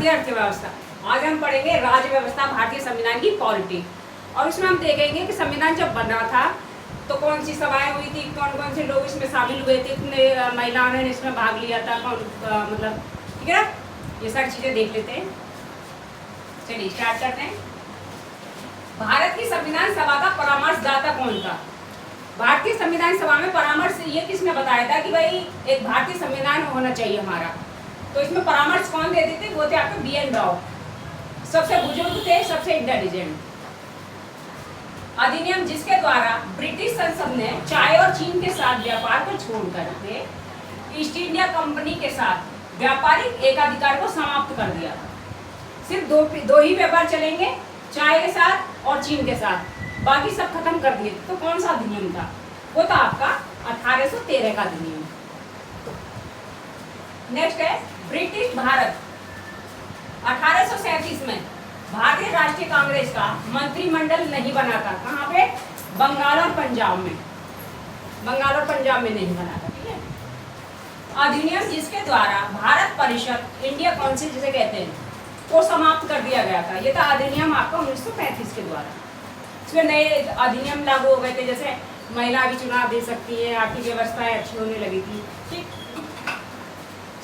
भारतीय अर्थव्यवस्था। आज हम पढ़ेंगे राज्य व्यवस्था भारतीय संविधान की पॉलिटी, और उसमें हम देखेंगे कि संविधान जब बन रहा था तो कौन सी सभाएं हुई थी, कौन कौन से लोग इसमें शामिल हुए थे, कितने महिलाओं ने इसमें भाग लिया था, कौन मतलब, ठीक है ना, ये सारी चीजें देख लेते हैं। चलिए स्टार्ट करते हैं। भारत की संविधान सभा का परामर्शदाता कौन था? भारतीय संविधान सभा में परामर्श ये किसने बताया था कि भाई एक भारतीय संविधान होना चाहिए हमारा? तो इसमें परामर्श कौन देते थे? वो थे आपके BN राव। सबसे बुजुर्ग थे, सबसे इंटेलिजेंट। अधिनियम जिसके द्वारा ब्रिटिश संसद ने चाय और चीन के साथ व्यापार को छोड़कर के ईस्ट इंडिया कंपनी के साथ व्यापारिक एकाधिकार को समाप्त कर दिया। सिर्फ दो ही व्यापार चलेंगे, चाय के साथ और चीन के साथ, बाकी सब खत्म कर दिए। तो कौन सा अधिनियम था? वो था आपका 1813 का अधिनियम। नेक्स्ट है ब्रिटिश भारत। 1837 में भारतीय राष्ट्रीय कांग्रेस का मंत्रिमंडल नहीं बना था। कहाँ पे? बंगाल और पंजाब में। बंगाल और पंजाब में नहीं बना था, ठीक है। अधिनियम जिसके द्वारा भारत परिषद, इंडिया काउंसिल जिसे कहते हैं, को समाप्त कर दिया गया था। ये था अधिनियम आपका 1935 के द्वारा। इसमें नए अधिनियम लागू हो गए थे, जैसे महिला भी चुनाव दे सकती है, आर्थिक व्यवस्थाएं अच्छी होने लगी थी, ठीक।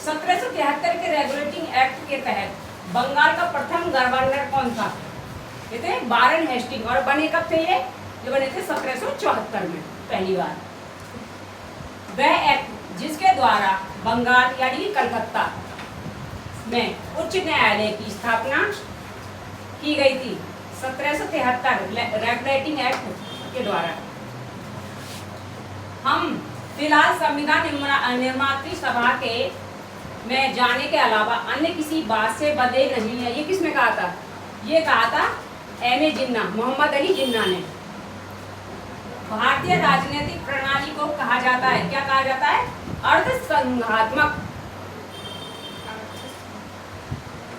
1773 के रेगुलेटिंग एक्ट के तहत बंगाल का प्रथम गवर्नर कौन था? ये थे वारेन हेस्टिंग। और बने कब थे ये बने थे 1774 में पहली बार। वह एक्ट जिसके द्वारा बंगाल यानी कलकत्ता में उच्च न्यायालय की स्थापना की गई थी 1773 रेगुलेटिंग एक्ट के द्वारा। हम फिलहाल संविधान निर्मात्री सभा के में जाने के अलावा अन्य किसी बात से बंधे नहीं है। ये किसने कहा था? ये कहा था M.A. जिन्ना, मोहम्मद अली जिन्ना ने। भारतीय राजनीतिक प्रणाली को कहा जाता है, क्या कहा जाता है? अर्धसंघात्मक।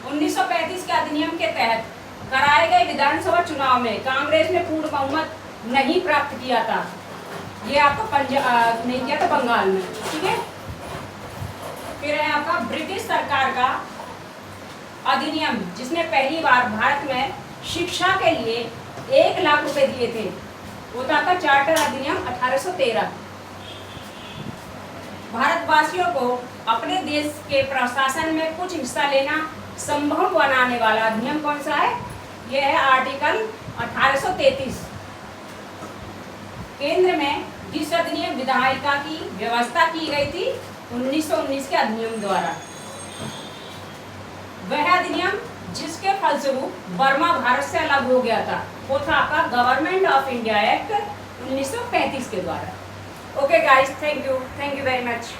1935 के अधिनियम के तहत कराए गए विधानसभा चुनाव में कांग्रेस ने पूर्ण बहुमत नहीं प्राप्त किया था। ये आपको पंजाब नहीं किया था, बंगाल में, ठीक है। फिर है आपका ब्रिटिश सरकार का अधिनियम जिसने पहली बार भारत में शिक्षा के लिए 1 लाख रुपए दिए थे। वो था आपका चार्टर अधिनियम 1813। भारतवासियों को अपने देश के प्रशासन में कुछ हिस्सा लेना संभव बनाने वाला अधिनियम कौन सा है? यह है आर्टिकल 1833। केंद्र में जिस अधिनियम विधायिका की व्यवस्था की गई थी 1919 के अधिनियम द्वारा, वह अधिनियम जिसके फलस्वरूप बर्मा भारत से अलग हो गया था, वो था आपका गवर्नमेंट ऑफ इंडिया एक्ट 1935 के द्वारा। Okay guys, thank you very much.